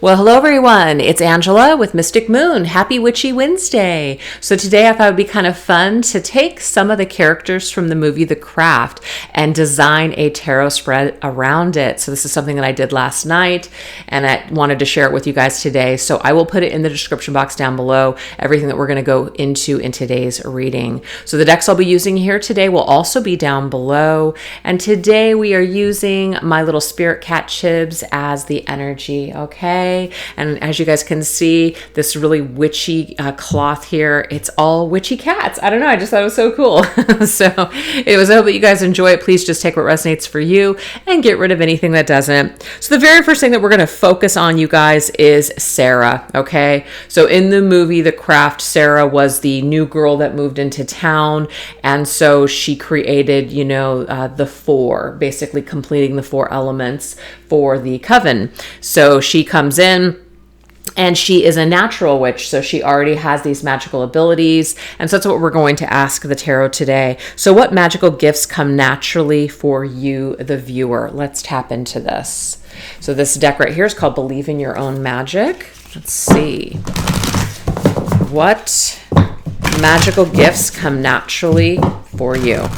Well, hello everyone. It's Angela with Mystic Moon. Happy Witchy Wednesday. So today I thought it would be kind of fun to take some of the characters from the movie The Craft and design a tarot spread around it. So this is something that I did last night and I wanted to share it with you guys today. So I will put it in the description box down below, everything that we're going to go into in today's reading. So the decks I'll be using here today will also be down below. And today we are using my little spirit cat Chibs as the energy, okay? And as you guys can see, this really witchy cloth here, it's all witchy cats. I don't know, I just thought it was so cool. So it was, I hope that you guys enjoy it. Please just take what resonates for you and get rid of anything that doesn't. So the very first thing that we're going to focus on, you guys, is Sarah, okay? So in the movie The Craft, Sarah was the new girl that moved into town, and so she created, the four, basically completing the four elements for the coven. So she comes in and she is a natural witch, so she already has these magical abilities, and so that's what we're going to ask the tarot today. So what magical gifts come naturally for you, the viewer? Let's tap into this. So this deck right here is called Believe in Your Own Magic. Let's see. What magical gifts come naturally for you?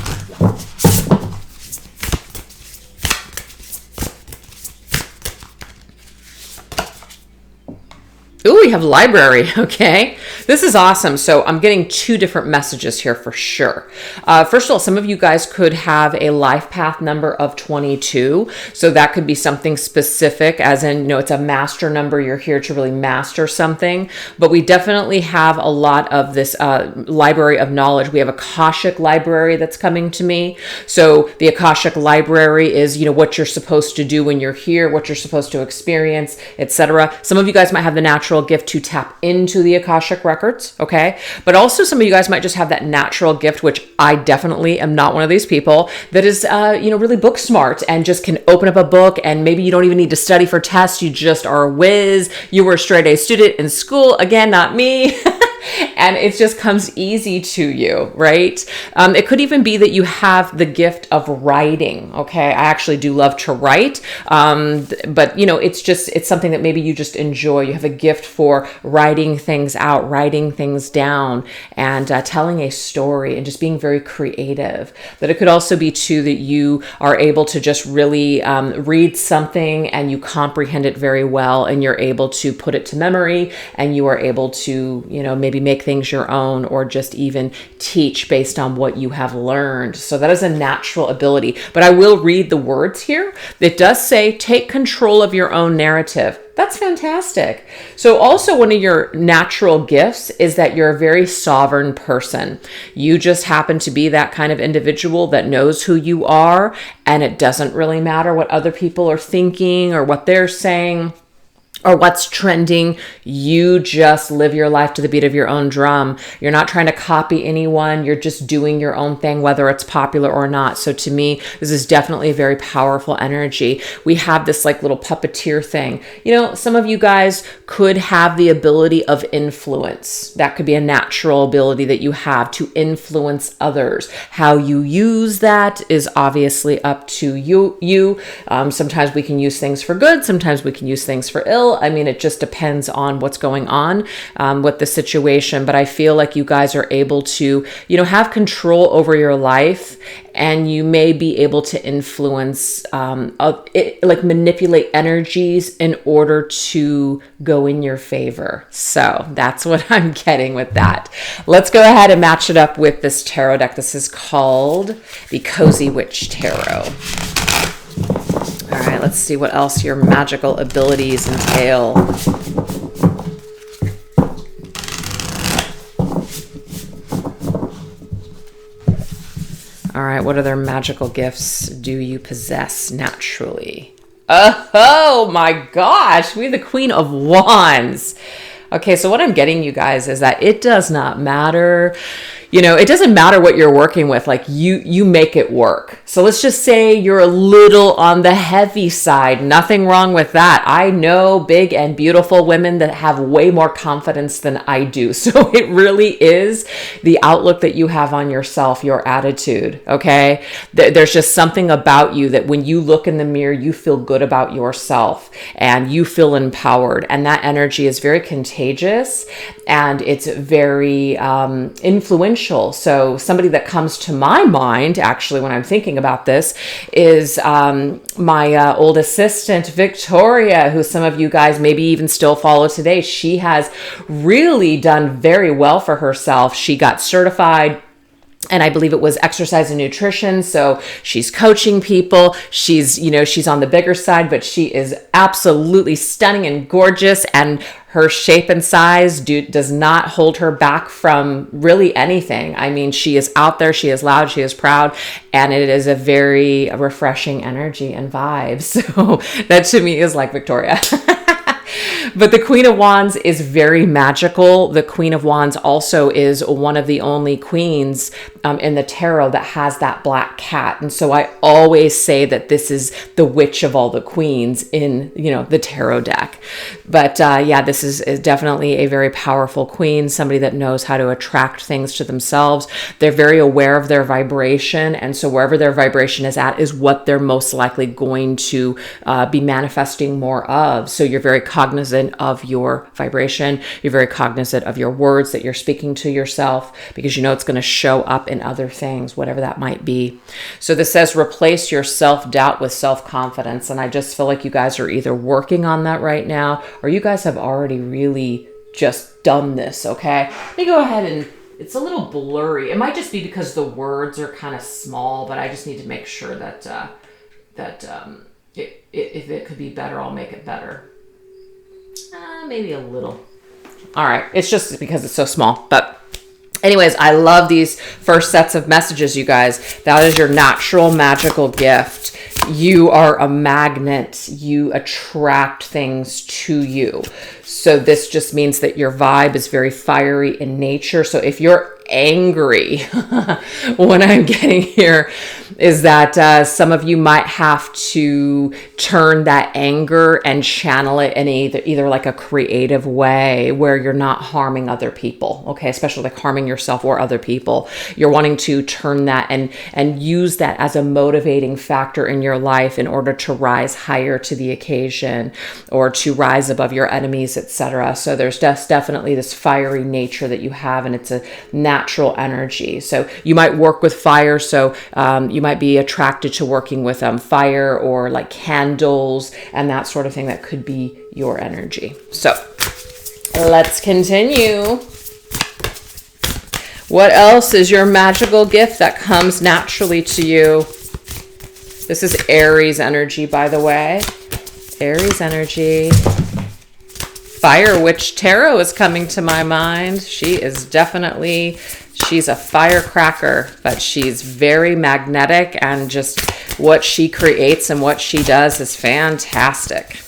Ooh, we have library, okay? This is awesome. So I'm getting two different messages here for sure. First of all, some of you guys could have a life path number of 22. So that could be something specific, as in, it's a master number. You're here to really master something. But we definitely have a lot of this library of knowledge. We have Akashic library that's coming to me. So the Akashic library is, what you're supposed to do when you're here, what you're supposed to experience, etc. Some of you guys might have the natural gift to tap into the Akashic records, okay? But also some of you guys might just have that natural gift, which I definitely am not one of these people, that is, really book smart and just can open up a book, and maybe you don't even need to study for tests. You just are a whiz. You were a straight A student in school. Again, not me. And it just comes easy to you, right? It could even be that you have the gift of writing, okay? I actually do love to write, but it's something that maybe you just enjoy. You have a gift for writing things out, writing things down, and telling a story and just being very creative. But it could also be too that you are able to just really read something and you comprehend it very well, and you're able to put it to memory, and you are able to, maybe make things your own, or just even teach based on what you have learned. So that is a natural ability. But I will read the words here. It does say, take control of your own narrative. That's fantastic. So also one of your natural gifts is that you're a very sovereign person. You just happen to be that kind of individual that knows who you are, and it doesn't really matter what other people are thinking or what they're saying or what's trending. You just live your life to the beat of your own drum. You're not trying to copy anyone. You're just doing your own thing, whether it's popular or not. So to me, this is definitely a very powerful energy. We have this like little puppeteer thing. Some of you guys could have the ability of influence. That could be a natural ability that you have to influence others. How you use that is obviously up to you. Sometimes we can use things for good. Sometimes we can use things for ill. I mean, it just depends on what's going on with the situation. But I feel like you guys are able to, have control over your life, and you may be able to influence, manipulate energies in order to go in your favor. So that's what I'm getting with that. Let's go ahead and match it up with this tarot deck. This is called the Cozy Witch Tarot. All right, let's see what else your magical abilities entail. All right, what other magical gifts do you possess naturally? Oh my gosh, we have the Queen of Wands. Okay, so what I'm getting, you guys, is that it does not matter, it doesn't matter what you're working with, like you make it work. So let's just say you're a little on the heavy side. Nothing wrong with that. I know big and beautiful women that have way more confidence than I do. So it really is the outlook that you have on yourself, your attitude, okay? There's just something about you that when you look in the mirror, you feel good about yourself and you feel empowered. And that energy is very contagious and it's very influential. So somebody that comes to my mind, actually, when I'm thinking about this, is my old assistant, Victoria, who some of you guys maybe even still follow today. She has really done very well for herself. She got certified, and I believe it was exercise and nutrition. So she's coaching people. She's on the bigger side, but she is absolutely stunning and gorgeous. And her shape and size does not hold her back from really anything. I mean, she is out there. She is loud. She is proud. And it is a very refreshing energy and vibe. So that to me is like Victoria. But the Queen of Wands is very magical. The Queen of Wands also is one of the only queens in the tarot that has that black cat. And so I always say that this is the witch of all the queens in, the tarot deck. But this is definitely a very powerful queen, somebody that knows how to attract things to themselves. They're very aware of their vibration. And so wherever their vibration is at is what they're most likely going to be manifesting more of. So you're very cognizant of your vibration. You're very cognizant of your words that you're speaking to yourself, because it's going to show up in other things, whatever that might be. So this says replace your self-doubt with self-confidence. And I just feel like you guys are either working on that right now, or you guys have already really just done this. Okay. Let me go ahead and it's a little blurry. It might just be because the words are kind of small, but I just need to make sure that if it could be better, I'll make it better. Maybe a little. All right. It's just because it's so small. But anyways, I love these first sets of messages, you guys. That is your natural magical gift. You are a magnet. You attract things to you. So this just means that your vibe is very fiery in nature. So if you're angry, what I'm getting here is that some of you might have to turn that anger and channel it in either like a creative way where you're not harming other people, okay? Especially like harming yourself or other people. You're wanting to turn that and use that as a motivating factor in your life in order to rise higher to the occasion or to rise above your enemies, etc. So there's definitely this fiery nature that you have, and it's a natural energy. So you might work with fire. So you might be attracted to working with fire or like candles and that sort of thing. That could be your energy. So let's continue. What else is your magical gift that comes naturally to you? This is Aries energy, by the way. Aries energy. Fire Witch Tarot is coming to my mind. She's a firecracker, but she's very magnetic, and just what she creates and what she does is fantastic.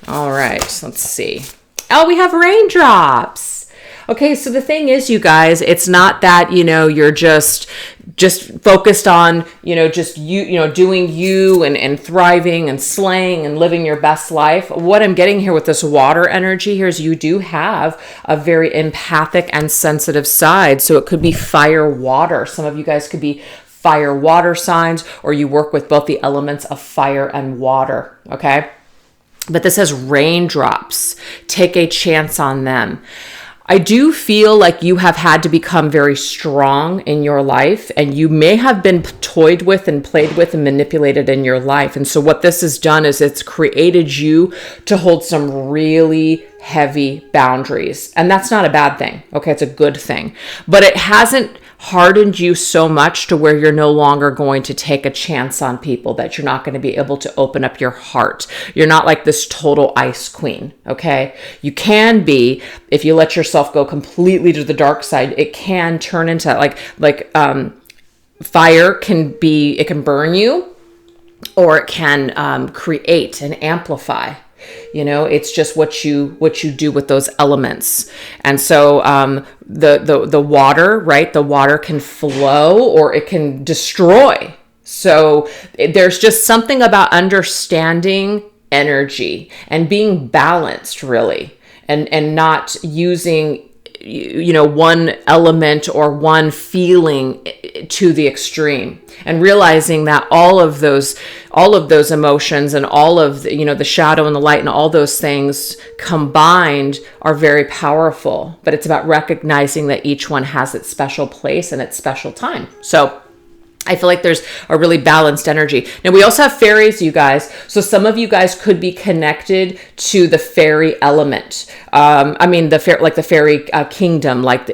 All right, let's see. Oh, we have raindrops. Okay, so the thing is, you guys, it's not that, you're just focused on, just doing you and thriving and slaying and living your best life. What I'm getting here with this water energy here is you do have a very empathic and sensitive side. So it could be fire, water. Some of you guys could be fire, water signs, or you work with both the elements of fire and water. Okay. But this says raindrops. Take a chance on them. I do feel like you have had to become very strong in your life, and you may have been toyed with and played with and manipulated in your life. And so what this has done is it's created you to hold some really heavy boundaries. And that's not a bad thing. Okay. It's a good thing, but it hasn't hardened you so much to where you're no longer going to take a chance on people, that you're not going to be able to open up your heart. You're not like this total ice queen. Okay. You can be, if you let yourself go completely to the dark side, it can turn into fire it can burn you, or it can create and amplify. You know, it's just what you do with those elements. And so the water, right? The water can flow or it can destroy. So there's just something about understanding energy and being balanced, really, and not using, you know, one element or one feeling to the extreme, and realizing that all of those emotions and all of the, you know, the shadow and the light and all those things combined are very powerful. But it's about recognizing that each one has its special place and its special time. So I feel like there's a really balanced energy. Now, we also have fairies, you guys. So some of you guys could be connected to the fairy element. The fairy kingdom. Like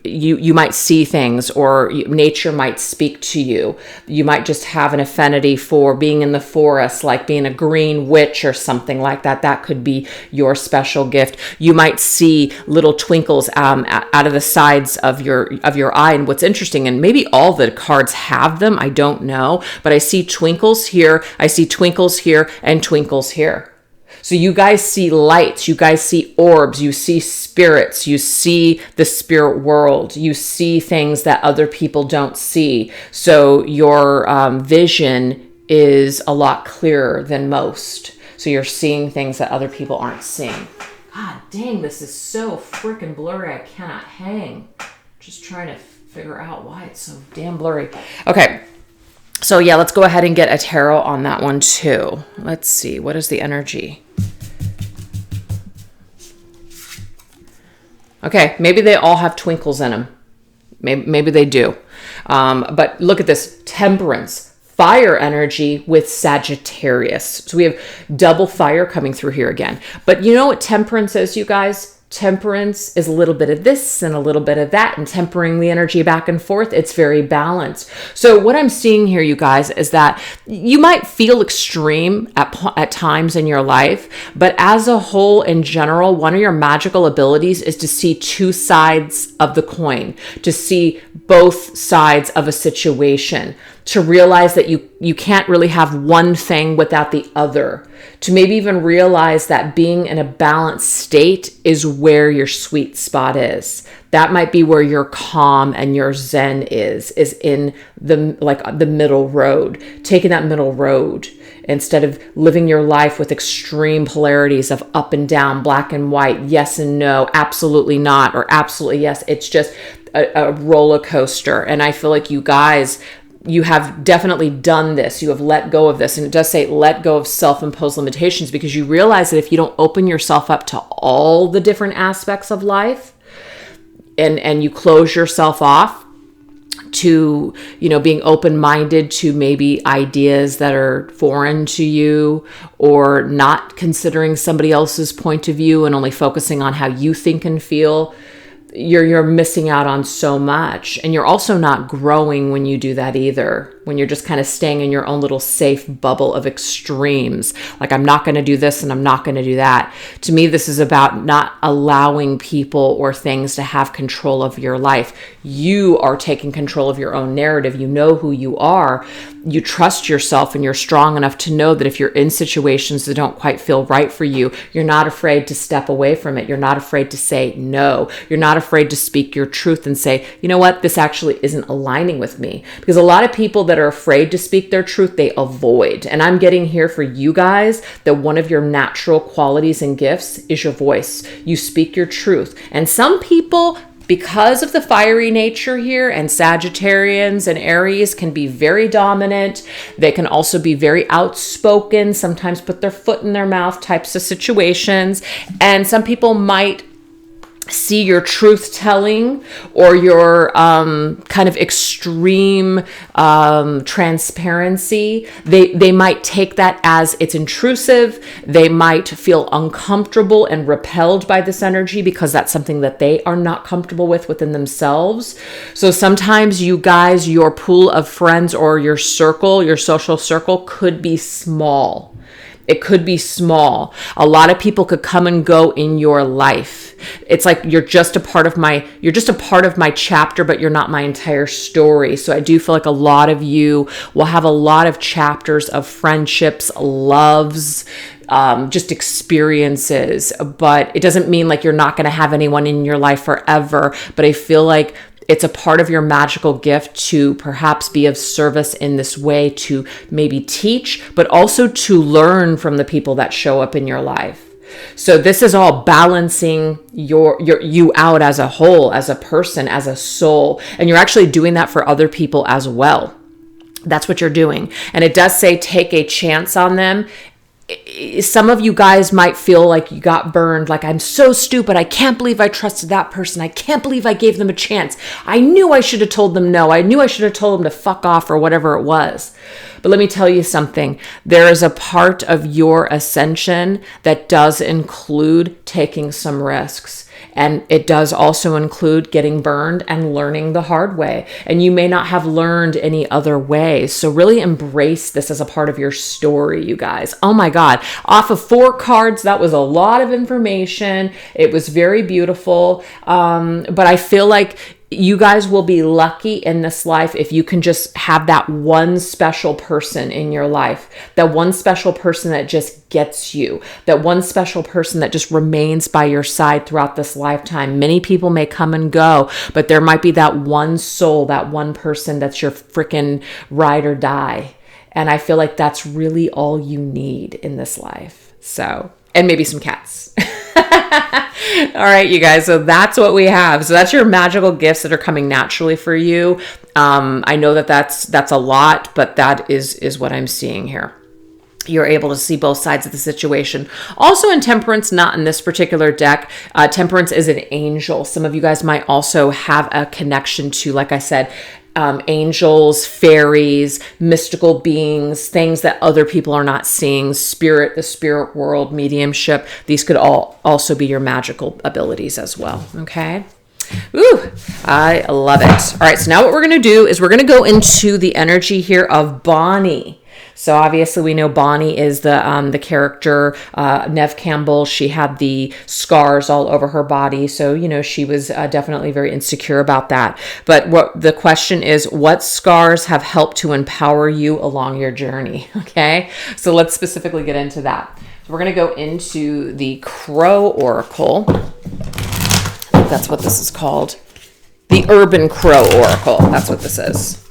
you might see things, or nature might speak to you. You might just have an affinity for being in the forest, like being a green witch or something like that. That could be your special gift. You might see little twinkles out of the sides of your eye. And what's interesting, and maybe all the cards have them, I don't know, but I see twinkles here, I see twinkles here, and twinkles here. So you guys see lights, you guys see orbs, you see spirits, you see the spirit world, you see things that other people don't see. So your vision is a lot clearer than most. So you're seeing things that other people aren't seeing. God dang, this is so freaking blurry, I cannot hang. Just trying to figure out why it's so damn blurry. Okay, so yeah, let's go ahead and get a tarot on that one too. Let's see, what is the energy? Okay, maybe they all have twinkles in them. Maybe they do. But look at this, Temperance, fire energy with Sagittarius. So we have double fire coming through here again. But you know what Temperance is, you guys? Temperance is a little bit of this and a little bit of that, and tempering the energy back and forth. It's very balanced. So what I'm seeing here, you guys, is that you might feel extreme at times in your life, but as a whole, in general, one of your magical abilities is to see two sides of the coin, to see both sides of a situation, to realize that you can't really have one thing without the other, to maybe even realize that being in a balanced state is where your sweet spot is. That might be where your calm and your zen is in the middle road, taking that middle road instead of living your life with extreme polarities of up and down, black and white, yes and no, absolutely not, or absolutely yes. It's just a roller coaster. And I feel like you guys, you have definitely done this. You have let go of this. And it does say let go of self-imposed limitations, because you realize that if you don't open yourself up to all the different aspects of life, and you close yourself off to, you know, being open-minded to maybe ideas that are foreign to you, or not considering somebody else's point of view and only focusing on how you think and feel, you're missing out on so much. And you're also not growing when you do that either, when you're just kind of staying in your own little safe bubble of extremes. Like, I'm not going to do this and I'm not going to do that. To me, this is about not allowing people or things to have control of your life. You are taking control of your own narrative. You know who you are. You trust yourself, and you're strong enough to know that if you're in situations that don't quite feel right for you, you're not afraid to step away from it. You're not afraid to say no. You're not afraid to speak your truth and say, you know what, this actually isn't aligning with me. Because a lot of people that are afraid to speak their truth, they avoid. And I'm getting here for you guys that one of your natural qualities and gifts is your voice. You speak your truth. And some people, because of the fiery nature here, and Sagittarians and Aries can be very dominant. They can also be very outspoken, sometimes put their foot in their mouth types of situations. And some people might see your truth telling or your kind of extreme transparency. They might take that as it's intrusive. They might feel uncomfortable and repelled by this energy because that's something that they are not comfortable with within themselves. So sometimes you guys, your pool of friends or your circle, your social circle could be small. It could be small. A lot of people could come and go in your life. It's like you're just a part of my chapter, but you're not my entire story. So I do feel like a lot of you will have a lot of chapters of friendships, loves, just experiences. But it doesn't mean like you're not going to have anyone in your life forever. But I feel like it's a part of your magical gift to perhaps be of service in this way, to maybe teach, but also to learn from the people that show up in your life. So this is all balancing you out as a whole, as a person, as a soul. And you're actually doing that for other people as well. That's what you're doing. And it does say take a chance on them. Some of you guys might feel like you got burned, like I'm so stupid. I can't believe I trusted that person. I can't believe I gave them a chance. I knew I should have told them no. I knew I should have told them to fuck off or whatever it was. But let me tell you something. There is a part of your ascension that does include taking some risks. And it does also include getting burned and learning the hard way. And you may not have learned any other way. So really embrace this as a part of your story, you guys. Oh my God. Off of 4 cards, that was a lot of information. It was very beautiful. But I feel like you guys will be lucky in this life if you can just have that one special person in your life, that one special person that just gets you, that one special person that just remains by your side throughout this lifetime. Many people may come and go, but there might be that one soul, that one person that's your freaking ride or die. And I feel like that's really all you need in this life. So, and maybe some cats. All right, you guys. So that's what we have. So that's your magical gifts that are coming naturally for you. I know that that's a lot, but that is what I'm seeing here. You're able to see both sides of the situation. Also in Temperance, not in this particular deck, Temperance is an angel. Some of you guys might also have a connection to, like I said, angels, fairies, mystical beings, things that other people are not seeing, spirit, the spirit world, mediumship. These could all also be your magical abilities as well. Okay. Ooh, I love it. All right. So now what we're going to do is we're going to go into the energy here of Bonnie. So obviously we know Bonnie is the character, Neve Campbell. She had the scars all over her body. So, you know, she was definitely very insecure about that. But what the question is, what scars have helped to empower you along your journey? Okay. So let's specifically get into that. So we're going to go into the Crow Oracle. I think that's what this is called. The Urban Crow Oracle. That's what this is.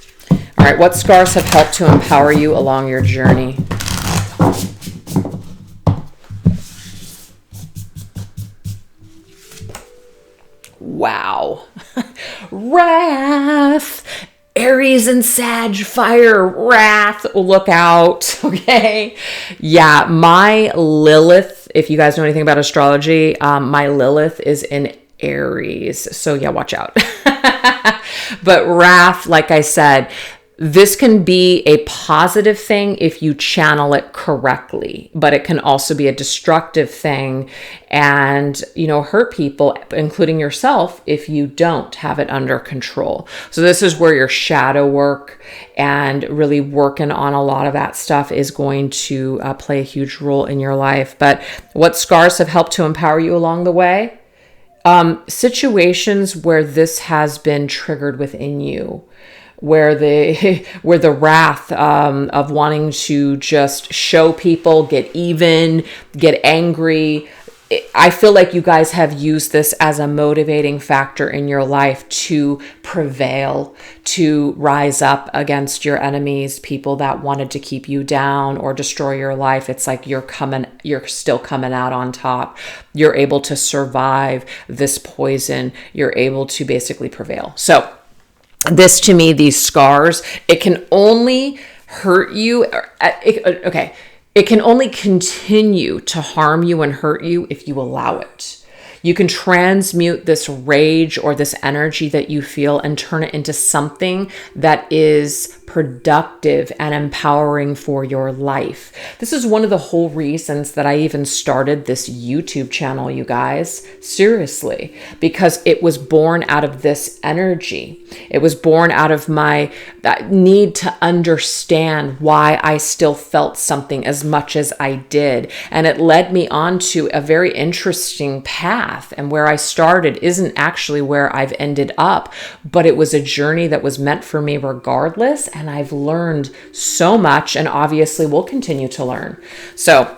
All right, what scars have helped to empower you along your journey? Wow. Wrath. Aries and Sag fire. Wrath. Look out. Okay. Yeah, my Lilith, if you guys know anything about astrology, my Lilith is in Aries. So yeah, watch out. But wrath, like I said, this can be a positive thing if you channel it correctly, but it can also be a destructive thing and, you know, hurt people, including yourself, if you don't have it under control. So this is where your shadow work and really working on a lot of that stuff is going to play a huge role in your life. But what scars have helped to empower you along the way? Situations where this has been triggered within you, where the wrath of wanting to just show people, get even, get angry. I feel like you guys have used this as a motivating factor in your life to prevail, to rise up against your enemies, people that wanted to keep you down or destroy your life. It's like you're still coming out on top. You're able to survive this poison. You're able to basically prevail. So this, to me, these scars, it can only hurt you. It can only continue to harm you and hurt you if you allow it. You can transmute this rage or this energy that you feel and turn it into something that is productive and empowering for your life. This is one of the whole reasons that I even started this YouTube channel, you guys. Seriously, because it was born out of this energy. It was born out of my need to understand why I still felt something as much as I did. And it led me on to a very interesting path. And where I started isn't actually where I've ended up, but it was a journey that was meant for me regardless. And I've learned so much, and obviously will continue to learn. So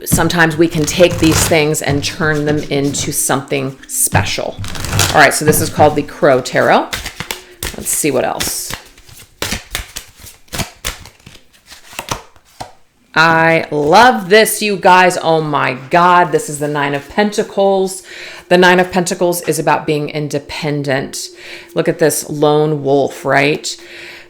sometimes we can take these things and turn them into something special. All right, so this is called the Crow Tarot. Let's see what else. I love this, you guys. Oh my God, this is the Nine of Pentacles. The Nine of Pentacles is about being independent. Look at this lone wolf, right?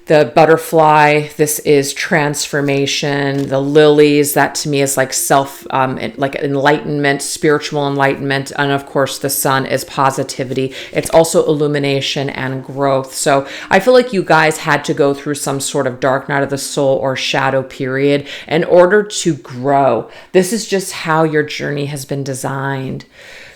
The butterfly, this is transformation. The lilies, that to me is like like enlightenment, spiritual enlightenment. And of course, the sun is positivity. It's also illumination and growth. So I feel like you guys had to go through some sort of dark night of the soul or shadow period in order to grow. This is just how your journey has been designed.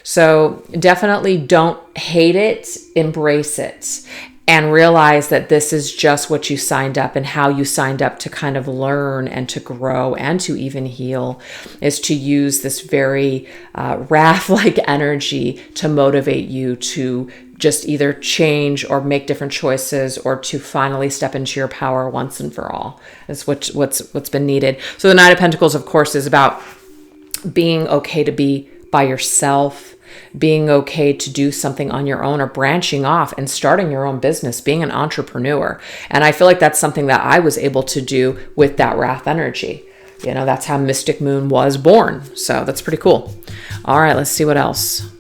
So definitely don't hate it, embrace it. And realize that this is just what you signed up, and how you signed up to kind of learn and to grow and to even heal is to use this very wrath-like energy to motivate you to just either change or make different choices, or to finally step into your power once and for all. That's what's been needed. So the Nine of Pentacles, of course, is about being okay to be by yourself, being okay to do something on your own, or branching off and starting your own business, being an entrepreneur. And I feel like that's something that I was able to do with that wrath energy. You know, that's how Mystic Moon was born. So that's pretty cool. All right, let's see what else.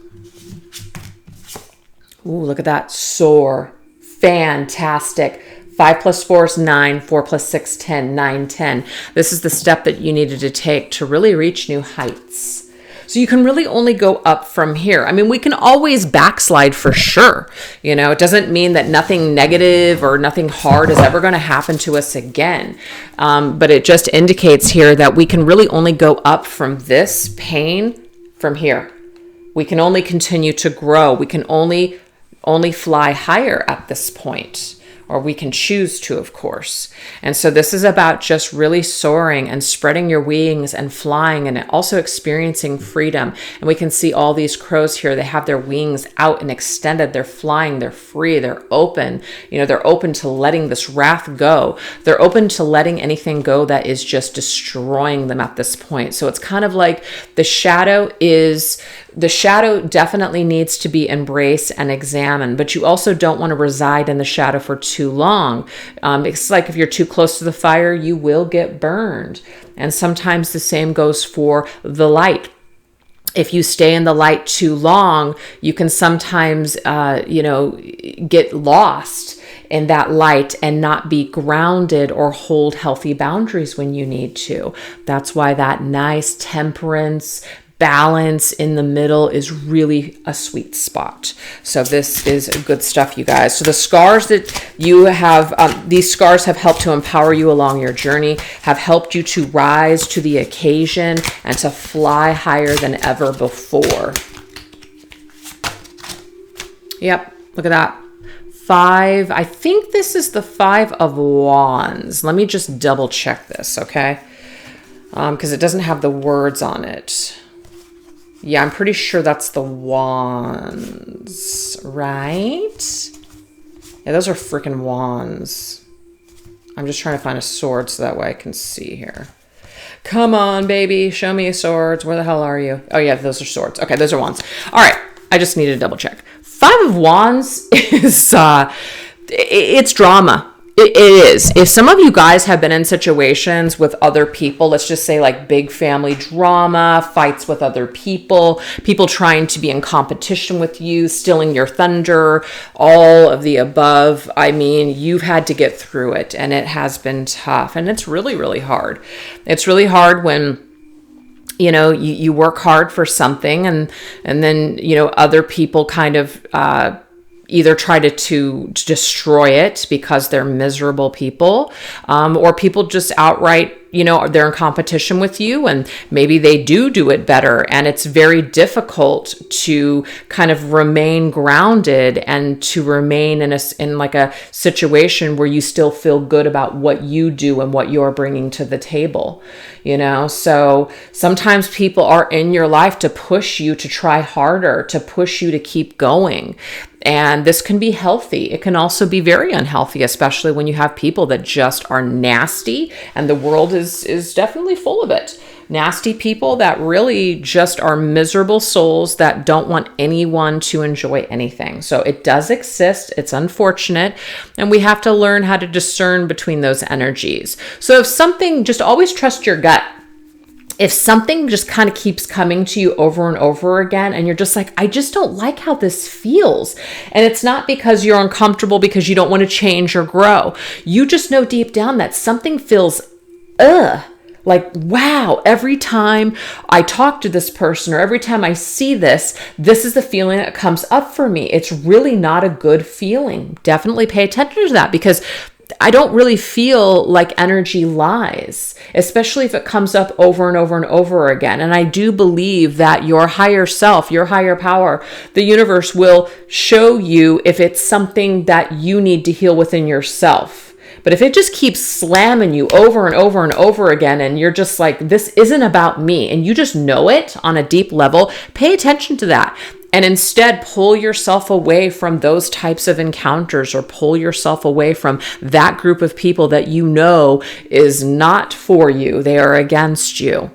Ooh, look at that. Soar. Fantastic. 5 plus 4 is 9, 4 plus 6, 10, 9, 10. This is the step that you needed to take to really reach new heights. So you can really only go up from here. I mean, we can always backslide for sure. You know, it doesn't mean that nothing negative or nothing hard is ever going to happen to us again. But it just indicates here that we can really only go up from this pain from here. We can only continue to grow. We can only fly higher at this point. Or we can choose to, of course. And so this is about just really soaring and spreading your wings and flying, and also experiencing freedom. And we can see all these crows here. They have their wings out and extended. They're flying. They're free. They're open. You know, they're open to letting this wrath go. They're open to letting anything go that is just destroying them at this point. So it's kind of like the shadow definitely needs to be embraced and examined, but you also don't want to reside in the shadow for too long. It's like if you're too close to the fire, you will get burned. And sometimes the same goes for the light. If you stay in the light too long, you can sometimes, get lost in that light and not be grounded or hold healthy boundaries when you need to. That's why that nice temperance, balance in the middle is really a sweet spot. So this is good stuff, you guys. So the scars that you have, these scars have helped to empower you along your journey, have helped you to rise to the occasion and to fly higher than ever before. Yep, look at that. 5, I think this is the 5 of Wands. Let me just double check this, okay? Because it doesn't have the words on it. Yeah, I'm pretty sure that's the wands, right? Yeah, those are freaking wands. I'm just trying to find a sword so that way I can see here. Come on, baby. Show me swords. Where the hell are you? Oh, yeah, those are swords. Okay, those are wands. All right. I just needed to double check. 5 of Wands is, it's drama. It is. If some of you guys have been in situations with other people, let's just say like big family drama, fights with other people, people trying to be in competition with you, stealing your thunder, all of the above. I mean, you've had to get through it, and it has been tough, and it's really, really hard. It's really hard when you work hard for something and then, other people kind of, either try to destroy it because they're miserable people, or people just outright, they're in competition with you, and maybe they do it better. And it's very difficult to kind of remain grounded and to remain in a situation where you still feel good about what you do and what you're bringing to the table. So sometimes people are in your life to push you to try harder, to push you to keep going. And this can be healthy. It can also be very unhealthy, especially when you have people that just are nasty, and the world is definitely full of it. Nasty people that really just are miserable souls that don't want anyone to enjoy anything. So it does exist. It's unfortunate. And we have to learn how to discern between those energies. So if something, just always trust your gut. If something just kind of keeps coming to you over and over again, and you're just like, I just don't like how this feels. And it's not because you're uncomfortable, because you don't want to change or grow. You just know deep down that something feels, like, wow, every time I talk to this person or every time I see this, this is the feeling that comes up for me. It's really not a good feeling. Definitely pay attention to that, because I don't really feel like energy lies, especially if it comes up over and over and over again. And I do believe that your higher self, your higher power, the universe will show you if it's something that you need to heal within yourself. But if it just keeps slamming you over and over and over again, and you're just like, this isn't about me, and you just know it on a deep level, pay attention to that. And instead pull yourself away from those types of encounters, or pull yourself away from that group of people that you know is not for you. They are against you.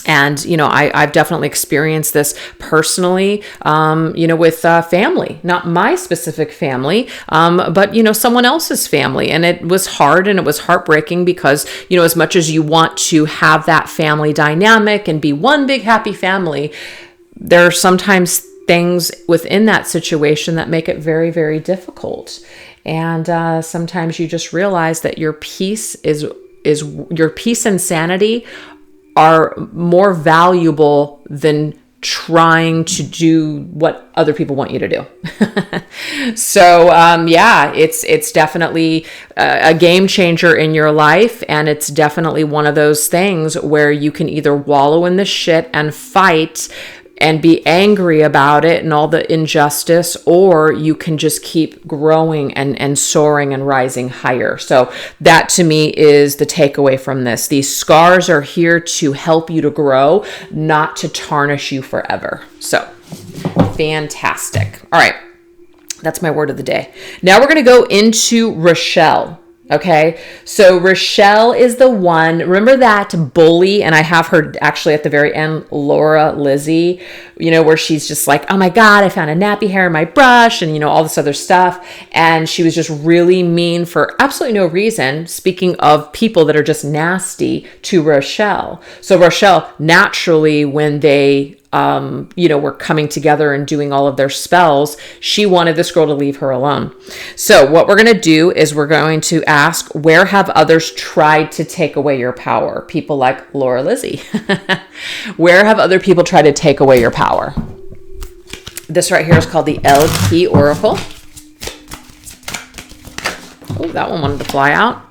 And, I've definitely experienced this personally, with family, not my specific family, but, someone else's family. And it was hard and it was heartbreaking because, as much as you want to have that family dynamic and be one big happy family, there are sometimes things within that situation that make it very, very difficult. And sometimes you just realize that your peace your peace and sanity are more valuable than trying to do what other people want you to do. So, it's definitely a game changer in your life. And it's definitely one of those things where you can either wallow in the shit and fight and be angry about it and all the injustice, or you can just keep growing and soaring and rising higher. So that to me is the takeaway from this. These scars are here to help you to grow, not to tarnish you forever. So fantastic. All right. That's my word of the day. Now we're going to go into Rochelle. Okay, so Rochelle is the one, remember that bully, and I have her actually at the very end, Lizzie, where she's just like, oh my God, I found a nappy hair in my brush, and all this other stuff. And she was just really mean for absolutely no reason. Speaking of people that are just nasty to Rochelle. So Rochelle, naturally, when they were coming together and doing all of their spells, she wanted this girl to leave her alone. So what we're going to do is we're going to ask, where have others tried to take away your power? People like Lizzie. Where have other people tried to take away your power? This right here is called the Elle Qui Oracle. Oh, that one wanted to fly out.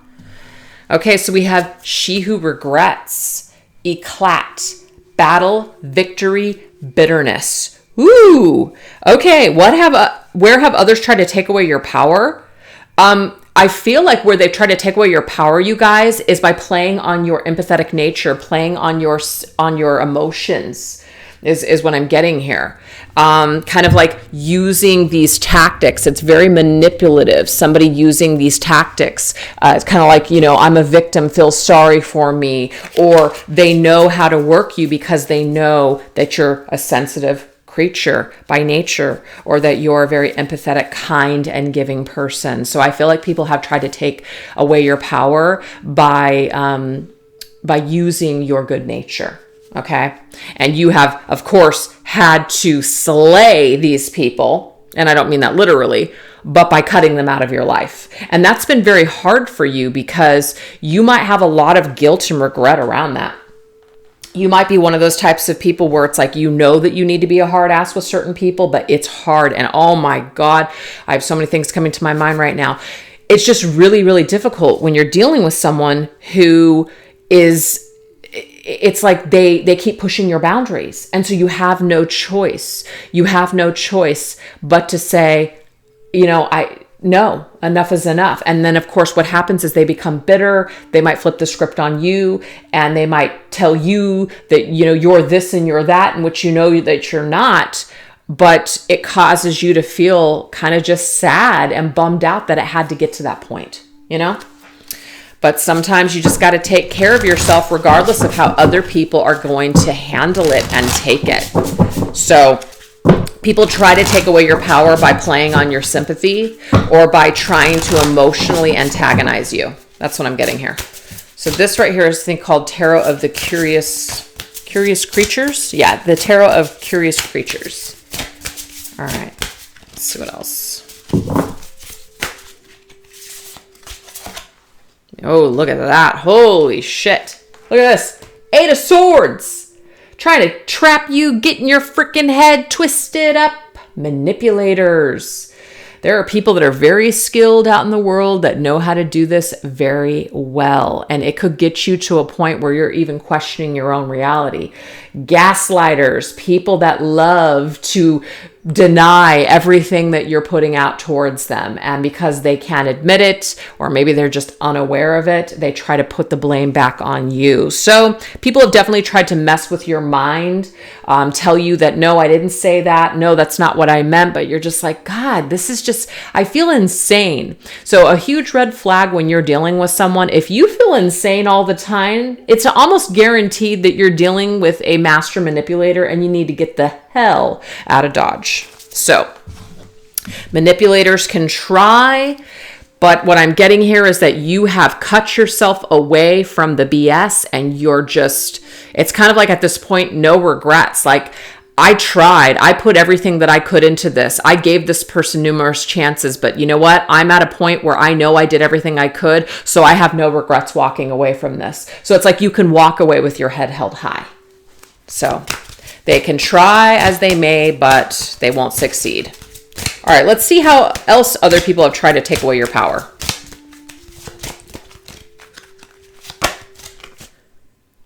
Okay, so we have she who regrets, eclat, battle, victory, bitterness. Ooh. Okay. Where have others tried to take away your power? I feel like where they've tried to take away your power, you guys, is by playing on your empathetic nature, playing on your emotions. Is what I'm getting here. Kind of like using these tactics. It's very manipulative. Somebody using these tactics. It's kind of like, I'm a victim, feel sorry for me. Or they know how to work you because they know that you're a sensitive creature by nature, or that you're a very empathetic, kind, and giving person. So I feel like people have tried to take away your power by using your good nature. Okay. And you have, of course, had to slay these people. And I don't mean that literally, but by cutting them out of your life. And that's been very hard for you because you might have a lot of guilt and regret around that. You might be one of those types of people where it's like, that you need to be a hard ass with certain people, but it's hard. And oh my God, I have so many things coming to my mind right now. It's just really, really difficult when you're dealing with someone who is, it's like they keep pushing your boundaries. And so you have no choice. You have no choice but to say, no, enough is enough. And then of course, what happens is they become bitter. They might flip the script on you, and they might tell you that, you're this and you're that, and which that you're not. But it causes you to feel kind of just sad and bummed out that it had to get to that point, But sometimes you just got to take care of yourself regardless of how other people are going to handle it and take it. So people try to take away your power by playing on your sympathy or by trying to emotionally antagonize you. That's what I'm getting here. So this right here is a thing called Tarot of the Curious Creatures. Yeah, the Tarot of Curious Creatures. All right, let's see what else. Oh, look at that. Holy shit. Look at this. 8 of Swords. Trying to trap you, getting your freaking head twisted up. Manipulators. There are people that are very skilled out in the world that know how to do this very well. And it could get you to a point where you're even questioning your own reality. Gaslighters, people that love to deny everything that you're putting out towards them. And because they can't admit it, or maybe they're just unaware of it, they try to put the blame back on you. So people have definitely tried to mess with your mind, tell you that, no, I didn't say that. No, that's not what I meant. But you're just like, God, this is just, I feel insane. So a huge red flag when you're dealing with someone, if you feel insane all the time, it's almost guaranteed that you're dealing with a master manipulator and you need to get the hell out of Dodge. So manipulators can try, but what I'm getting here is that you have cut yourself away from the BS and you're just, it's kind of like at this point, no regrets. Like, I tried, I put everything that I could into this. I gave this person numerous chances, but you know what? I'm at a point where I know I did everything I could, so I have no regrets walking away from this. So it's like you can walk away with your head held high. So they can try as they may, but they won't succeed. All right, let's see how else other people have tried to take away your power.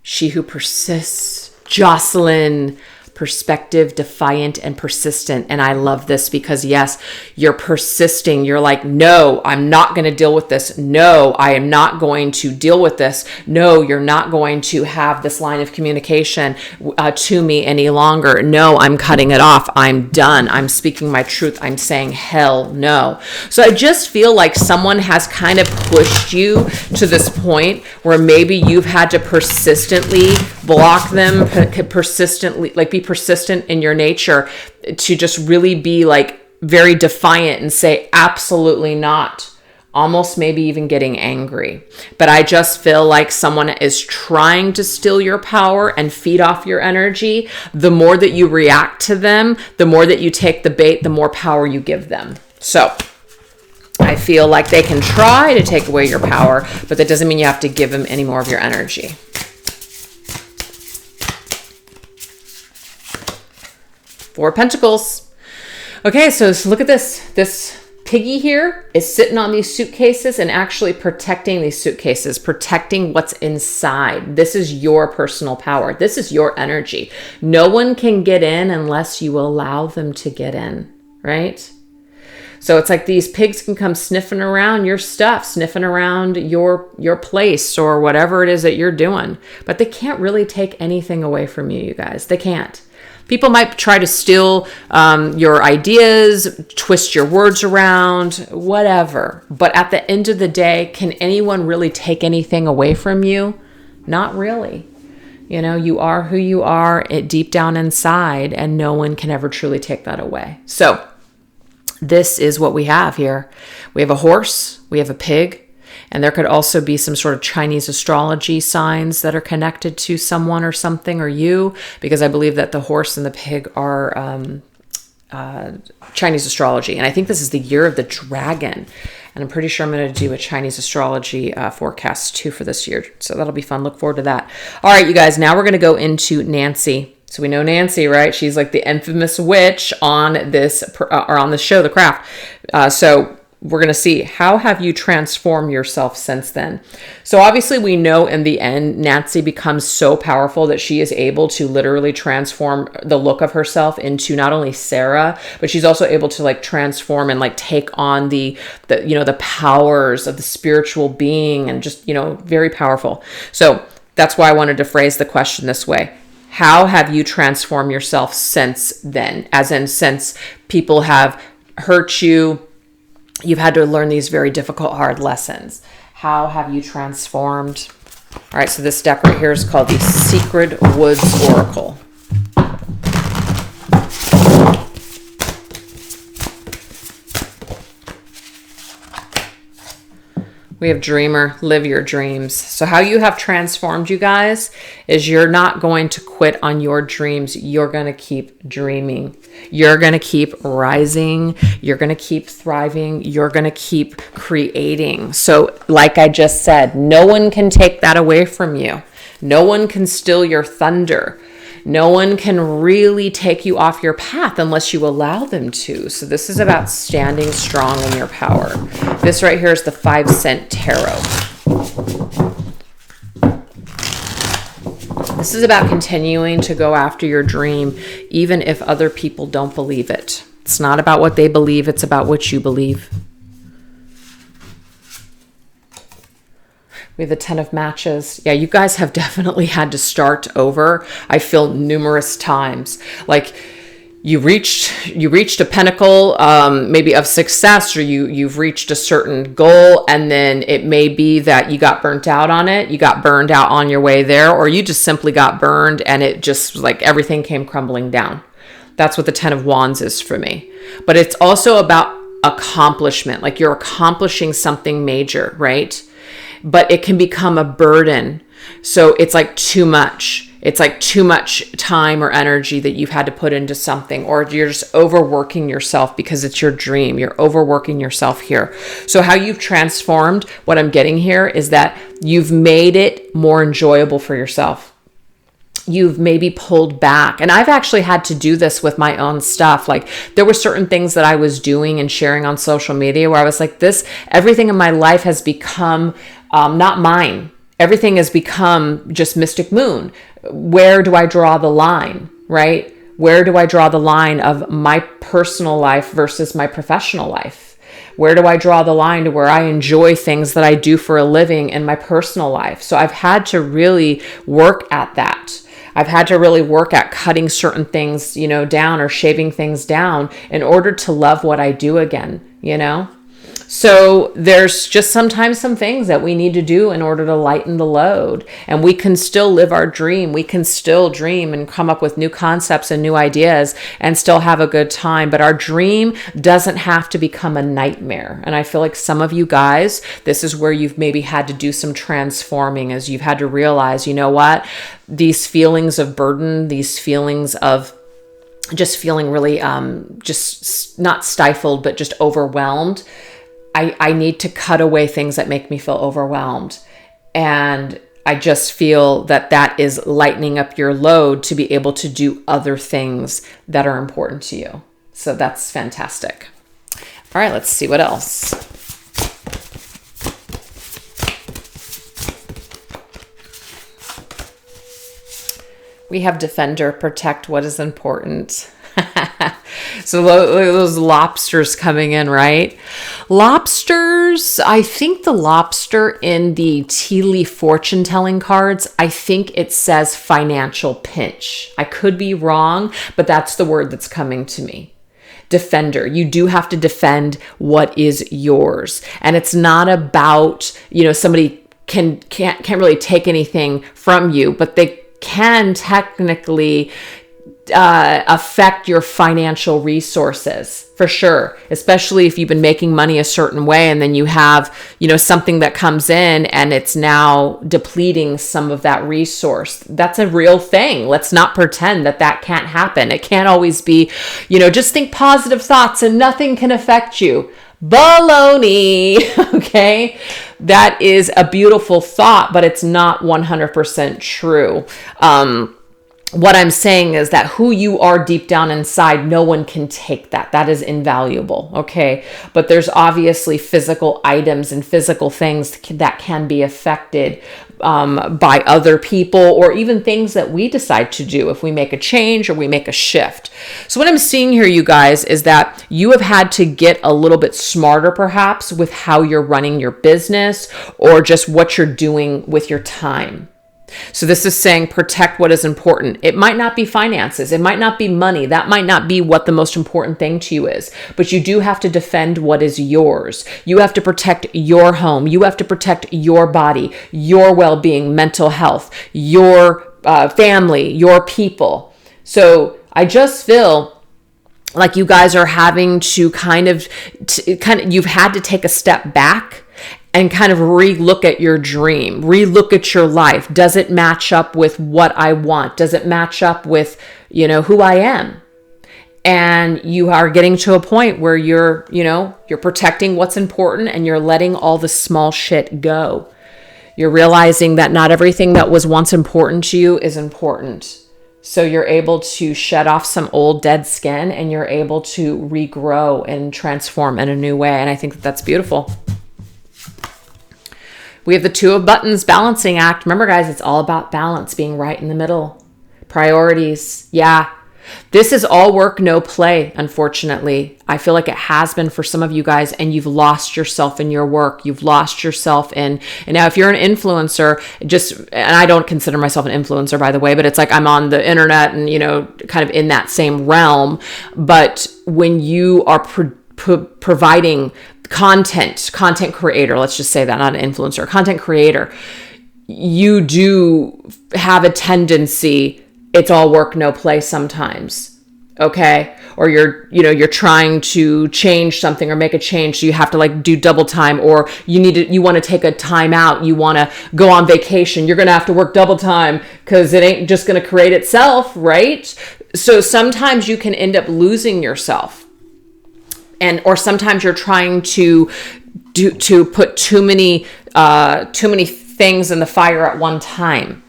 She who persists, Jocelyn. Perspective, defiant, and persistent. And I love this because yes, you're persisting. You're like, no, I'm not going to deal with this. No, I am not going to deal with this. No, you're not going to have this line of communication to me any longer. No, I'm cutting it off. I'm done. I'm speaking my truth. I'm saying hell no. So I just feel like someone has kind of pushed you to this point where maybe you've had to persistently block them, persistently, like be persistent in your nature to just really be like very defiant and say absolutely not, almost maybe even getting angry. But I just feel like someone is trying to steal your power and feed off your energy. The more that you react to them, the more that you take the bait, the more power you give them. So I feel like they can try to take away your power, but that doesn't mean you have to give them any more of your energy. Four of Pentacles. Okay, so look at this. This piggy here is sitting on these suitcases and actually protecting these suitcases, protecting what's inside. This is your personal power. This is your energy. No one can get in unless you allow them to get in, right? So it's like these pigs can come sniffing around your stuff, sniffing around your place or whatever it is that you're doing. But they can't really take anything away from you, you guys. They can't. People might try to steal your ideas, twist your words around, whatever. But at the end of the day, can anyone really take anything away from you? Not really. You know, you are who you are deep down inside, and no one can ever truly take that away. So this is what we have here. We have a horse, we have a pig, and there could also be some sort of Chinese astrology signs that are connected to someone or something or you, because I believe that the horse and the pig are Chinese astrology. And I think this is the year of the dragon. And I'm pretty sure I'm going to do a Chinese astrology forecast too for this year. So that'll be fun. Look forward to that. All right, you guys, now we're going to go into Nancy. So we know Nancy, right? She's like the infamous witch on this or on the show, The Craft. So we're going to see, how have you transformed yourself since then? So obviously we know in the end, Nancy becomes so powerful that she is able to literally transform the look of herself into not only Sarah, but she's also able to like transform and like take on the powers of the spiritual being, and just, very powerful. So that's why I wanted to phrase the question this way. How have you transformed yourself since then? As in, since people have hurt you, you've had to learn these very difficult, hard lessons. How have you transformed? All right, so this deck right here is called the Secret Woods Oracle. We have Dreamer, live your dreams. So how you have transformed, you guys, is you're not going to quit on your dreams. You're going to keep dreaming. You're going to keep rising. You're going to keep thriving. You're going to keep creating. So like I just said, no one can take that away from you. No one can steal your thunder. No one can really take you off your path unless you allow them to. So this is about standing strong in your power. This right here is the 5 Cent Tarot. This is about continuing to go after your dream, even if other people don't believe it. It's not about what they believe. It's about what you believe. We have the 10 of Matches. Yeah, you guys have definitely had to start over. I feel numerous times. Like you reached a pinnacle, maybe of success, or you've reached a certain goal, and then it may be that you got burnt out on it. You got burned out on your way there, or you just simply got burned and it just like everything came crumbling down. That's what the 10 of Wands is for me. But it's also about accomplishment. Like you're accomplishing something major, right? But it can become a burden. So it's like too much. It's like too much time or energy that you've had to put into something, or you're just overworking yourself because it's your dream. You're overworking yourself here. So how you've transformed, what I'm getting here is that you've made it more enjoyable for yourself. You've maybe pulled back. And I've actually had to do this with my own stuff. Like there were certain things that I was doing and sharing on social media where I was like, everything in my life has become not mine. Everything has become just Mystic Moon. Where do I draw the line, right? Where do I draw the line of my personal life versus my professional life? Where do I draw the line to where I enjoy things that I do for a living in my personal life? So I've had to really work at that. I've had to really work at cutting certain things, down, or shaving things down in order to love what I do again, So there's just sometimes some things that we need to do in order to lighten the load, and we can still live our dream. We can still dream and come up with new concepts and new ideas and still have a good time. But our dream doesn't have to become a nightmare. And I feel like some of you guys, this is where you've maybe had to do some transforming, as you've had to realize, you know what, these feelings of burden, these feelings of just feeling really just not stifled, but just overwhelmed. I need to cut away things that make me feel overwhelmed. And I just feel that is lightening up your load to be able to do other things that are important to you. So that's fantastic. All right, let's see what else. We have Defender, protect what is important. So those lobsters coming in, right? Lobsters, I think the lobster in the tea leaf fortune telling cards, I think it says financial pinch. I could be wrong, but that's the word that's coming to me. Defender. You do have to defend what is yours. And it's not about, somebody can't really take anything from you, but they can technically affect your financial resources for sure, especially if you've been making money a certain way and then you have, something that comes in and it's now depleting some of that resource. That's a real thing. Let's not pretend that can't happen. It can't always be, just think positive thoughts and nothing can affect you. Baloney. Okay. That is a beautiful thought, but it's not 100% true. What I'm saying is that who you are deep down inside, no one can take that. That is invaluable, okay? But there's obviously physical items and physical things that can be affected by other people, or even things that we decide to do if we make a change or we make a shift. So what I'm seeing here, you guys, is that you have had to get a little bit smarter perhaps with how you're running your business or just what you're doing with your time. So this is saying protect what is important. It might not be finances. It might not be money. That might not be what the most important thing to you is. But you do have to defend what is yours. You have to protect your home. You have to protect your body, your well-being, mental health, your family, your people. So I just feel like you guys are having to you've had to take a step back and kind of re-look at your dream, re-look at your life. Does it match up with what I want? Does it match up with, who I am? And you are getting to a point where you're protecting what's important and you're letting all the small shit go. You're realizing that not everything that was once important to you is important. So you're able to shed off some old dead skin and you're able to regrow and transform in a new way. And I think that that's beautiful. We have the Two of Buttons, balancing act. Remember, guys, it's all about balance, being right in the middle. Priorities. Yeah. This is all work, no play, unfortunately. I feel like it has been for some of you guys, and you've lost yourself in your work. You've lost yourself in, and now if you're an influencer, and I don't consider myself an influencer, by the way, but it's like I'm on the internet and, kind of in that same realm. But when you are providing content creator, let's just say that, not an influencer, content creator, you do have a tendency, it's all work, no play sometimes. Okay. Or you're trying to change something or make a change. So you have to do double time, or you want to take a time out. You want to go on vacation. You're going to have to work double time because it ain't just going to create itself. Right. So sometimes you can end up losing yourself. Or sometimes you're trying to put too many things in the fire at one time.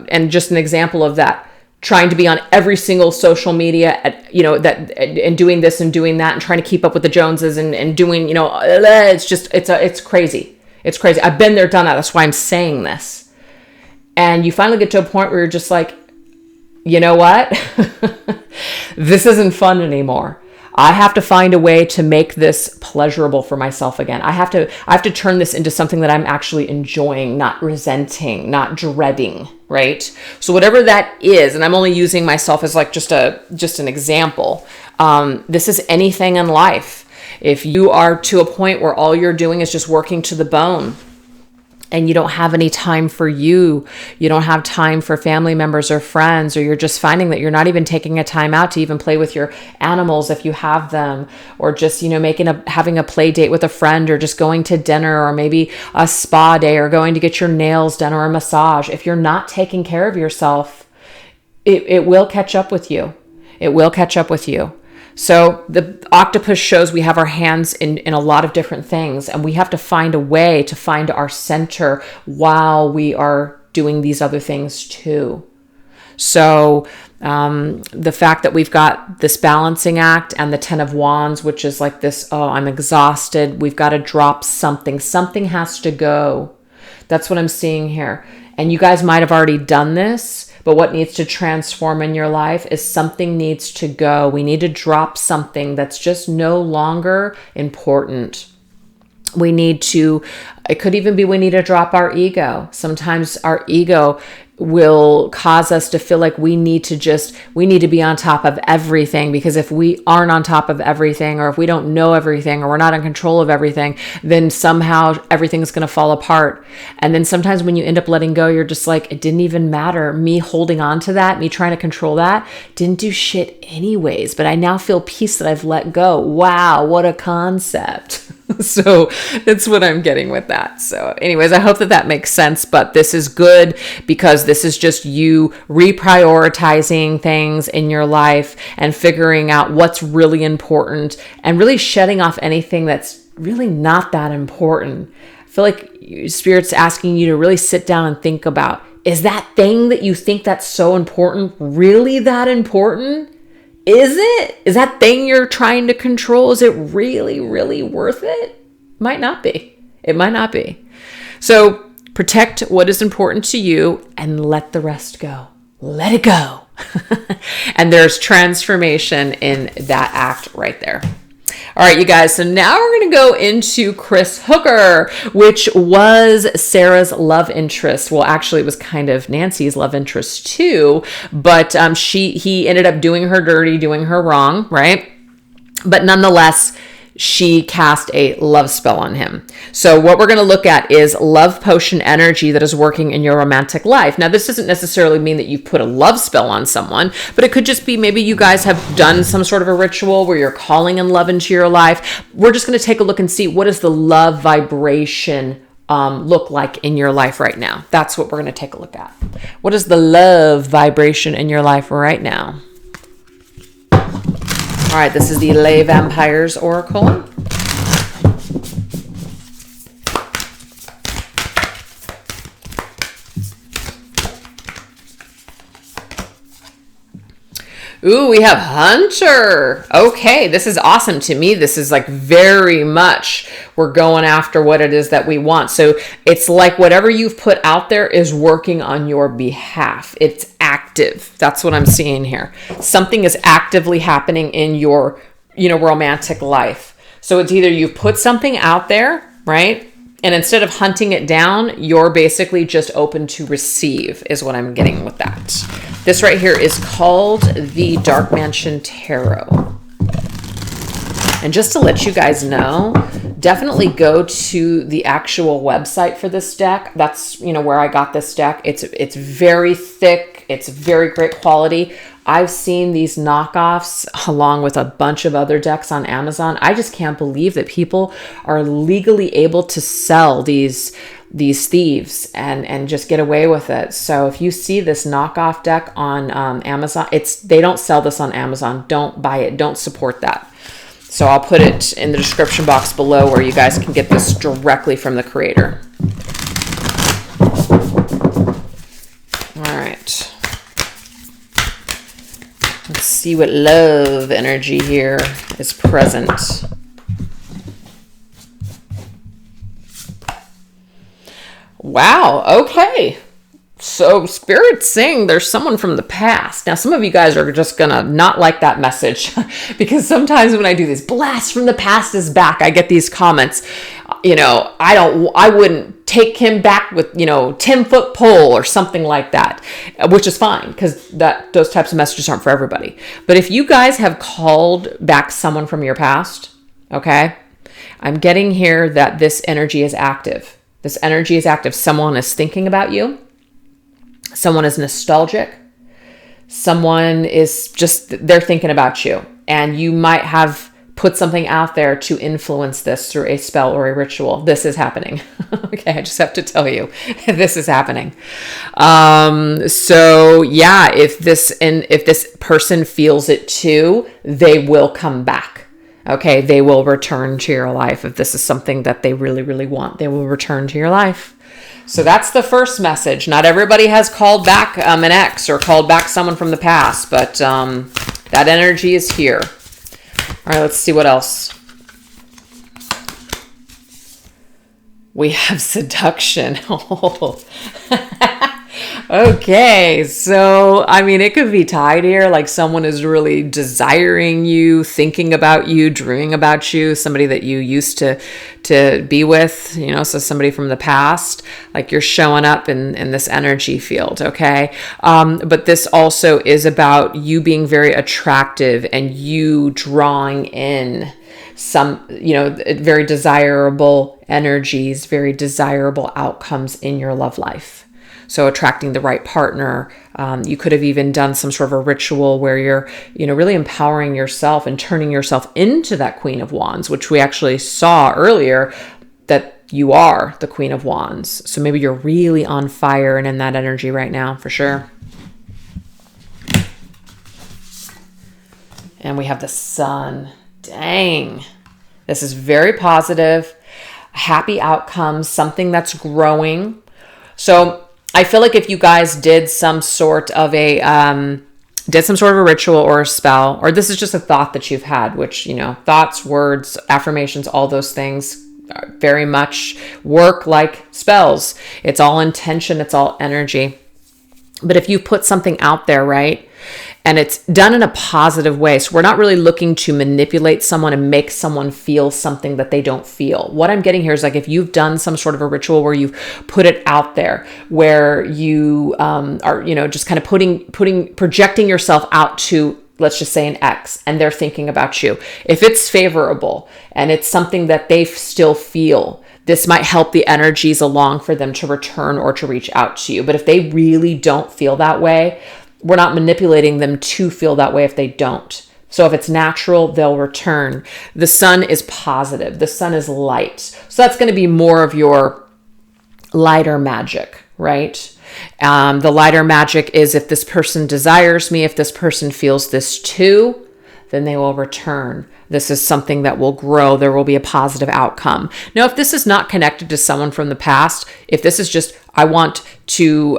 And just an example of that, trying to be on every single social media and doing this and doing that and trying to keep up with the Joneses and doing, it's crazy. It's crazy. I've been there, done that. That's why I'm saying this. And you finally get to a point where you're just like, you know what? This isn't fun anymore. I have to find a way to make this pleasurable for myself again. I have to turn this into something that I'm actually enjoying, not resenting, not dreading, right? So whatever that is, and I'm only using myself as just an example. This is anything in life. If you are to a point where all you're doing is just working to the bone, and you don't have any time for you don't have time for family members or friends, or you're just finding that you're not even taking a time out to even play with your animals if you have them, or just, having a play date with a friend, or just going to dinner, or maybe a spa day, or going to get your nails done, or a massage. If you're not taking care of yourself, it will catch up with you. It will catch up with you. So the octopus shows we have our hands in a lot of different things, and we have to find a way to find our center while we are doing these other things too. So the fact that we've got this balancing act and the 10 of Wands, which is like this, oh, I'm exhausted. We've got to drop something. Something has to go. That's what I'm seeing here. And you guys might have already done this. But what needs to transform in your life is something needs to go. We need to drop something that's just no longer important. We need to, it could even be we need to drop our ego. Sometimes our ego will cause us to feel like we need to be on top of everything, because if we aren't on top of everything, or if we don't know everything, or we're not in control of everything, then somehow everything's going to fall apart. And then sometimes when you end up letting go, you're just like, it didn't even matter. Me holding on to that, me trying to control that, didn't do shit anyways, but I now feel peace that I've let go. Wow, what a concept. So that's what I'm getting with that. So anyways, I hope that makes sense, but this is good because this is just you reprioritizing things in your life and figuring out what's really important and really shedding off anything that's really not that important. I feel like Spirit's asking you to really sit down and think about, is that thing that you think that's so important really that important? Is it? Is that thing you're trying to control, is it really, really worth it? Might not be. It might not be. So protect what is important to you and let the rest go. Let it go. And there's transformation in that act right there. All right, you guys. So now we're going to go into Chris Hooker, which was Sarah's love interest. Well, actually, it was kind of Nancy's love interest too, but he ended up doing her dirty, doing her wrong, right? But nonetheless, she cast a love spell on him. So what we're going to look at is love potion energy that is working in your romantic life. Now, this doesn't necessarily mean that you've put a love spell on someone, but it could just be maybe you guys have done some sort of a ritual where you're calling in love into your life. We're just going to take a look and see what does the love vibration look like in your life right now. That's what we're going to take a look at. What is the love vibration in your life right now? All right, this is the Les Vampires Oracle. Ooh, we have Hunter. Okay, this is awesome to me. This is like very much we're going after what it is that we want. So it's like whatever you've put out there is working on your behalf. It's active. That's what I'm seeing here. Something is actively happening in your, romantic life. So it's either you've put something out there, right? And instead of hunting it down, you're basically just open to receive is what I'm getting with that. This right here is called the Dark Mansion Tarot. And just to let you guys know, definitely go to the actual website for this deck. That's, where I got this deck. It's very thick. It's very great quality. I've seen these knockoffs along with a bunch of other decks on Amazon. I just can't believe that people are legally able to sell these thieves and just get away with it. So if you see this knockoff deck on Amazon, they don't sell this on Amazon. Don't buy it. Don't support that. So I'll put it in the description box below where you guys can get this directly from the creator. All right. Let's see what love energy here is present. Wow. Okay. So Spirit's saying there's someone from the past. Now, some of you guys are just going to not like that message because sometimes when I do this blast from the past is back, I get these comments, I wouldn't take him back with, 10-foot pole or something like that, which is fine because those types of messages aren't for everybody. But if you guys have called back someone from your past, okay, I'm getting here that this energy is active. This energy is active. Someone is thinking about you. Someone is nostalgic. Someone is they're thinking about you. And you might have put something out there to influence this through a spell or a ritual. This is happening. Okay, I just have to tell you, this is happening. So yeah, if this person feels it too, they will come back. Okay, they will return to your life. If this is something that they really, really want, they will return to your life. So that's the first message. Not everybody has called back an ex or called back someone from the past, but that energy is here. All right, let's see what else. We have seduction. Oh. Okay, so it could be tied here, like someone is really desiring you, thinking about you, dreaming about you, somebody that you used to be with, so somebody from the past, like you're showing up in this energy field, okay? But this also is about you being very attractive and you drawing in some, very desirable energies, very desirable outcomes in your love life. So attracting the right partner. You could have even done some sort of a ritual where you're, really empowering yourself and turning yourself into that Queen of Wands, which we actually saw earlier that you are the Queen of Wands. So maybe you're really on fire and in that energy right now, for sure. And we have the Sun. Dang. This is very positive. Happy outcomes, something that's growing. So I feel like if you guys did some sort of a ritual or a spell, or this is just a thought that you've had, which, thoughts, words, affirmations, all those things very much work like spells. It's all intention. It's all energy. But if you put something out there, right, and it's done in a positive way. So we're not really looking to manipulate someone and make someone feel something that they don't feel. What I'm getting here is like if you've done some sort of a ritual where you've put it out there, where you are, you know, just kind of projecting yourself out to, let's just say, an ex, and they're thinking about you. If it's favorable and it's something that they still feel, this might help the energies along for them to return or to reach out to you. But if they really don't feel that way, we're not manipulating them to feel that way if they don't. So if it's natural, they'll return. The sun is positive. The sun is light. So that's going to be more of your lighter magic, right? The lighter magic is if this person desires me, if this person feels this too, then they will return. This is something that will grow. There will be a positive outcome. Now, if this is not connected to someone from the past, if this is just, I want to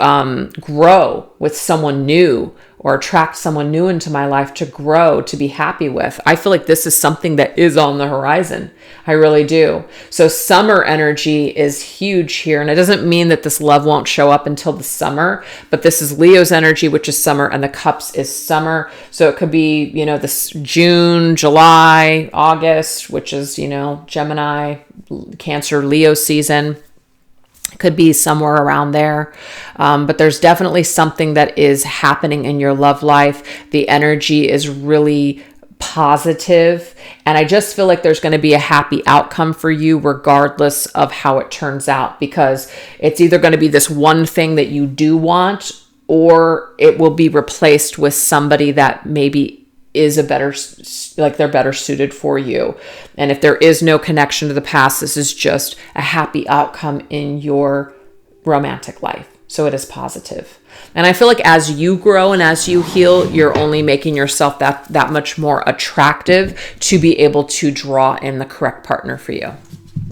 grow with someone new or attract someone new into my life to grow, to be happy with, I feel like this is something that is on the horizon. I really do. So summer energy is huge here. And it doesn't mean that this love won't show up until the summer, but this is Leo's energy, which is summer, and the cups is summer. So it could be, you know, this June, July, August, which is, you know, Gemini, Cancer, Leo season. Could be somewhere around there. But there's definitely something that is happening in your love life. The energy is really positive. And I just feel like there's going to be a happy outcome for you regardless of how it turns out, because it's either going to be this one thing that you do want, or it will be replaced with somebody that maybe is a better, like they're better suited for you. And if there is no connection to the past, this is just a happy outcome in your romantic life. So it is positive. And I feel like as you grow and as you heal, you're only making yourself that much more attractive to be able to draw in the correct partner for you.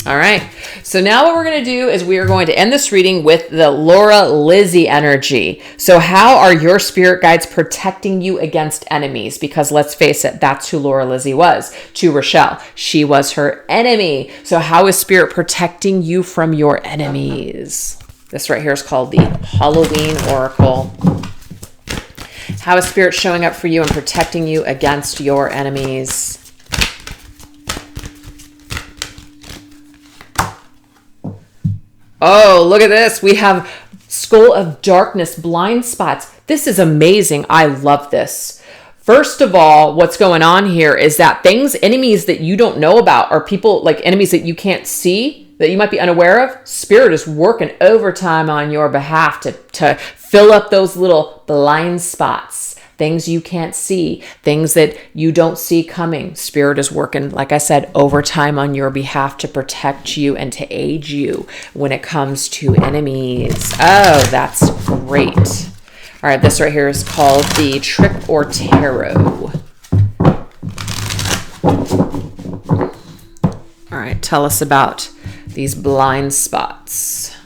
All right. So now what we're going to do is we are going to end this reading with the Lizzie energy. So how are your spirit guides protecting you against enemies? Because let's face it, that's who Lizzie was to Rochelle. She was her enemy. So how is spirit protecting you from your enemies? This right here is called the Halloween Oracle. How is spirit showing up for you and protecting you against your enemies? Oh, look at this. We have Skull of Darkness, blind spots. This is amazing. I love this. First of all, what's going on here is that enemies that you don't know about, or people like enemies that you can't see, that you might be unaware of, spirit is working overtime on your behalf to fill up those little blind spots. Things you can't see, things that you don't see coming. Spirit is working, like I said, overtime on your behalf to protect you and to aid you when it comes to enemies. Oh, that's great. All right, this right here is called the Trick or Tarot. All right, tell us about these blind spots.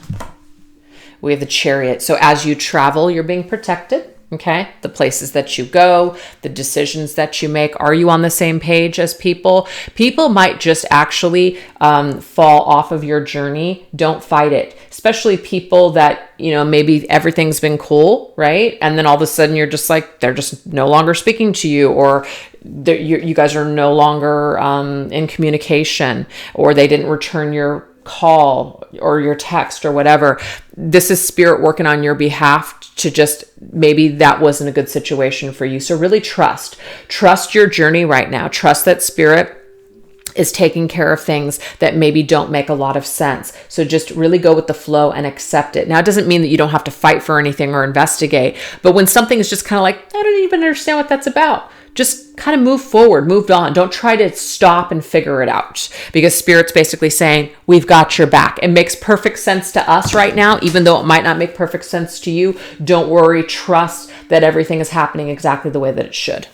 We have the Chariot. So as you travel, you're being protected. Okay, the places that you go, the decisions that you make. Are you on the same page as people? People might just actually fall off of your journey. Don't fight it. Especially people that, you know, maybe everything's been cool, right? And then all of a sudden you're just like, they're just no longer speaking to you, or you guys are no longer in communication, or they didn't return your call or your text or whatever. This is spirit working on your behalf to just, maybe that wasn't a good situation for you. So really trust your journey right now. Trust that spirit is taking care of things that maybe don't make a lot of sense. So just really go with the flow and accept it. Now, it doesn't mean that you don't have to fight for anything or investigate, but when something is just kind of like, I don't even understand what that's about, just kind of move forward, move on. Don't try to stop and figure it out, because spirit's basically saying, we've got your back. It makes perfect sense to us right now, even though it might not make perfect sense to you. Don't worry. Trust that everything is happening exactly the way that it should.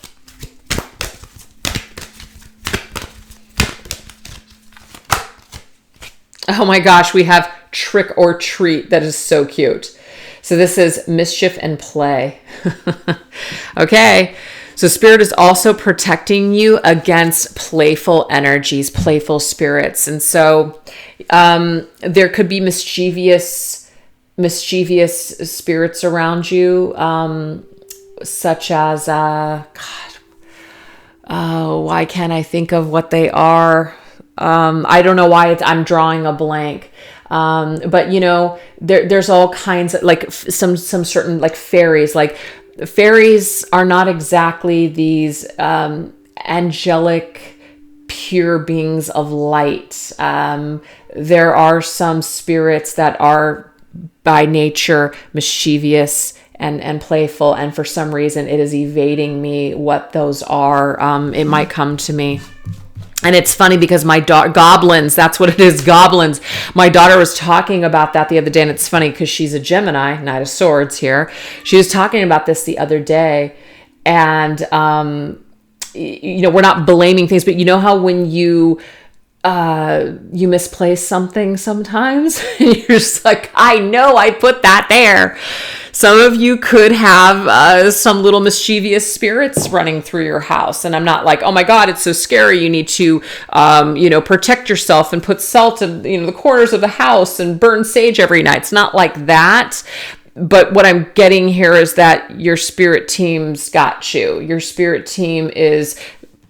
Oh my gosh, we have Trick or Treat. That is so cute. So this is mischief and play. Okay. So spirit is also protecting you against playful energies, playful spirits. And so there could be mischievous spirits around you. such as, God, oh, why can't I think of what they are? I don't know why I'm drawing a blank. But you know, there's all kinds of like some certain like fairies. Like fairies are not exactly these angelic, pure beings of light. There are some spirits that are by nature mischievous and playful, and for some reason it is evading me what those are. It might come to me. And it's funny because my daughter, goblins, that's what it is, goblins. My daughter was talking about that the other day, and it's funny because she's a Gemini, Knight of Swords here. She was talking about this the other day, and, you know, we're not blaming things, but you know how when you misplace something sometimes, and you're just like, I know I put that there. Some of you could have some little mischievous spirits running through your house. And I'm not like, oh my God, it's so scary. You need to, you know, protect yourself and put salt in, you know, the corners of the house and burn sage every night. It's not like that. But what I'm getting here is that your spirit team's got you. Your spirit team is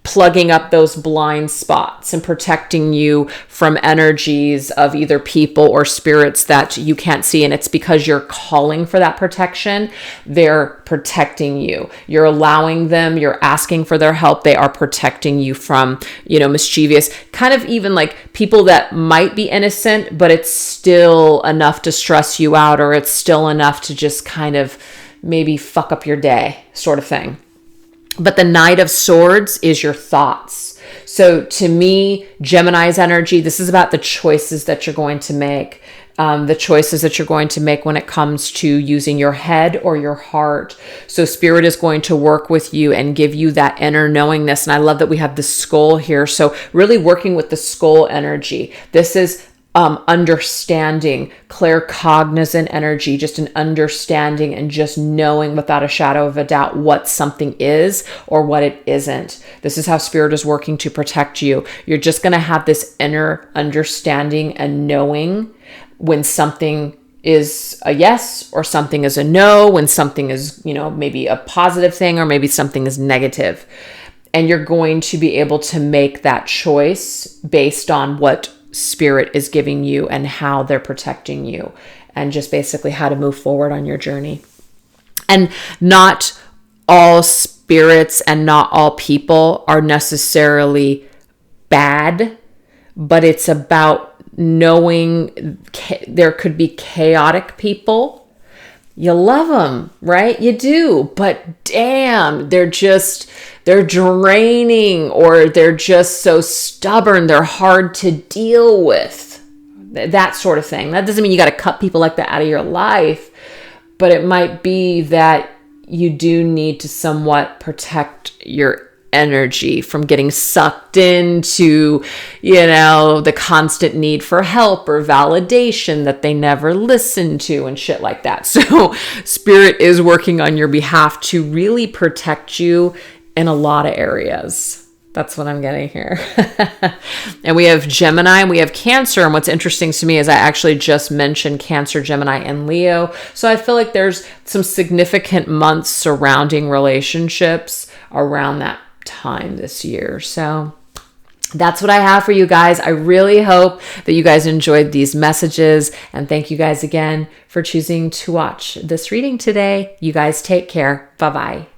plugging up those blind spots and protecting you from energies of either people or spirits that you can't see. And it's because you're calling for that protection. They're protecting you. You're allowing them, you're asking for their help. They are protecting you from, you know, mischievous, kind of even like people that might be innocent, but it's still enough to stress you out, or it's still enough to just kind of maybe fuck up your day, sort of thing. But the Knight of Swords is your thoughts. So to me, Gemini's energy, this is about the choices that you're going to make. The choices that you're going to make when it comes to using your head or your heart. So spirit is going to work with you and give you that inner knowingness. And I love that we have the skull here. So really working with the skull energy. This is understanding, claircognizant energy, just an understanding and just knowing without a shadow of a doubt what something is or what it isn't. This is how spirit is working to protect you. You're just going to have this inner understanding and knowing when something is a yes or something is a no, when something is, you know, maybe a positive thing or maybe something is negative. And you're going to be able to make that choice based on what spirit is giving you and how they're protecting you, and just basically how to move forward on your journey. And not all spirits and not all people are necessarily bad, but it's about knowing there could be chaotic people. You love them, right? You do, but damn, they're draining, or they're just so stubborn. They're hard to deal with, that sort of thing. That doesn't mean you got to cut people like that out of your life, but it might be that you do need to somewhat protect your energy from getting sucked into, you know, the constant need for help or validation that they never listen to and shit like that. So spirit is working on your behalf to really protect you in a lot of areas. That's what I'm getting here. And we have Gemini and we have Cancer. And what's interesting to me is I actually just mentioned Cancer, Gemini, and Leo. So I feel like there's some significant months surrounding relationships around that time this year. So that's what I have for you guys. I really hope that you guys enjoyed these messages, and thank you guys again for choosing to watch this reading today. You guys take care. Bye-bye.